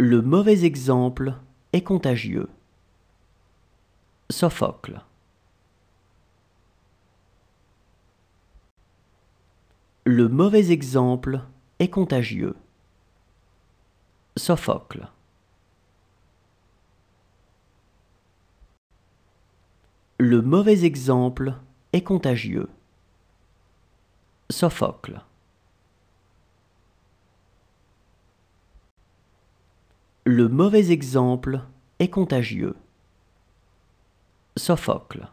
Le mauvais exemple est contagieux. Sophocle. Le mauvais exemple est contagieux. Sophocle. Le mauvais exemple est contagieux. Sophocle. Le mauvais exemple est contagieux. Sophocle.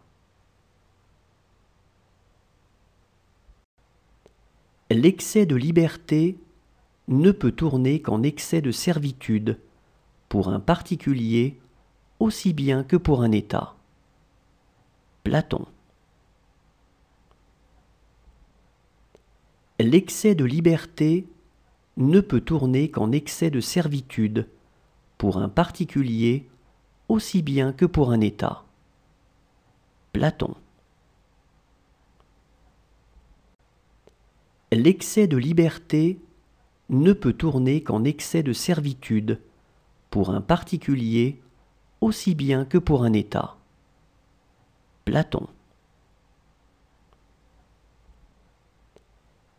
L'excès de liberté ne peut tourner qu'en excès de servitude pour un particulier aussi bien que pour un État. Platon. L'excès de liberté ne peut tourner qu'en excès de servitude pour un particulier aussi bien que pour un État. Platon. L'excès de liberté ne peut tourner qu'en excès de servitude pour un particulier aussi bien que pour un État. Platon.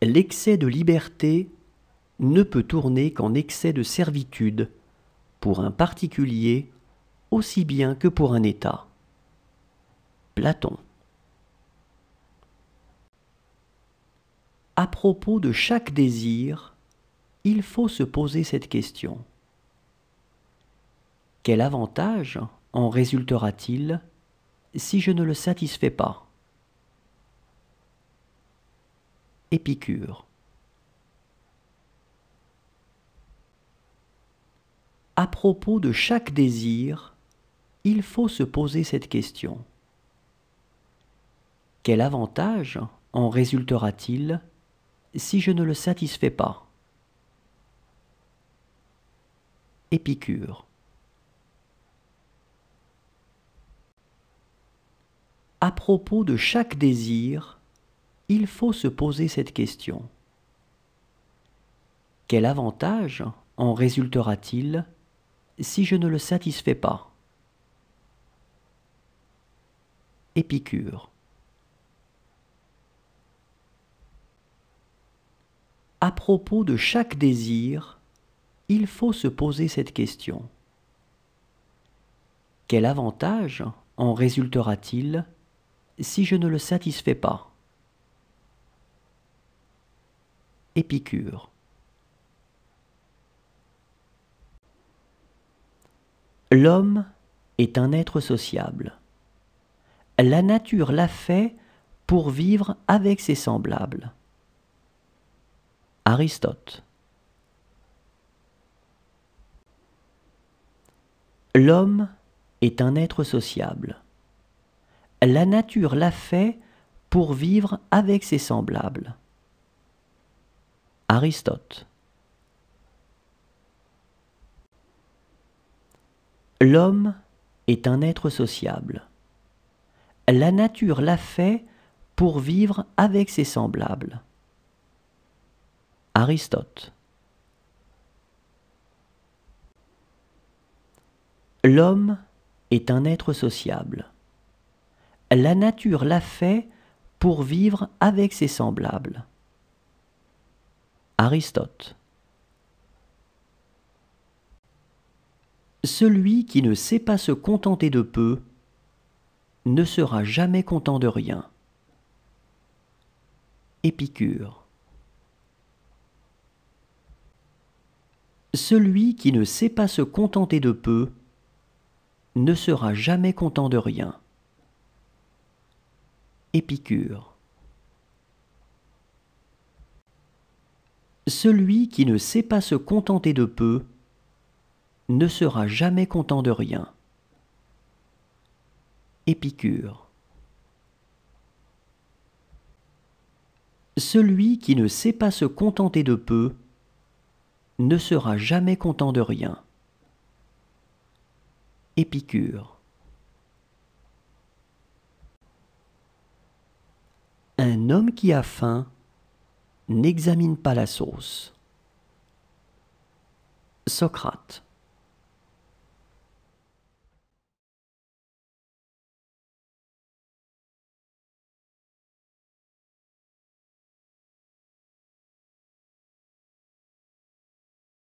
L'excès de liberté ne peut tourner qu'en excès de servitude pour un particulier aussi bien que pour un État. Platon. À propos de chaque désir, il faut se poser cette question. Quel avantage en résultera-t-il si je ne le satisfais pas? Épicure. À propos de chaque désir, il faut se poser cette question. Quel avantage en résultera-t-il si je ne le satisfais pas? Épicure. À propos de chaque désir, il faut se poser cette question. Quel avantage en résultera-t-il si je ne le satisfais pas? Épicure. À propos de chaque désir, il faut se poser cette question. Quel avantage en résultera-t-il si je ne le satisfais pas? Épicure. L'homme est un être sociable. La nature l'a fait pour vivre avec ses semblables. Aristote. L'homme est un être sociable. La nature l'a fait pour vivre avec ses semblables. Aristote. L'homme est un être sociable. La nature l'a fait pour vivre avec ses semblables. Aristote. L'homme est un être sociable. La nature l'a fait pour vivre avec ses semblables. Aristote. Celui qui ne sait pas se contenter de peu ne sera jamais content de rien. Épicure. Celui qui ne sait pas se contenter de peu ne sera jamais content de rien. Épicure. Celui qui ne sait pas se contenter de peu ne sera jamais content de rien. Épicure. Celui qui ne sait pas se contenter de peu ne sera jamais content de rien. Épicure. Un homme qui a faim n'examine pas la sauce. Socrate.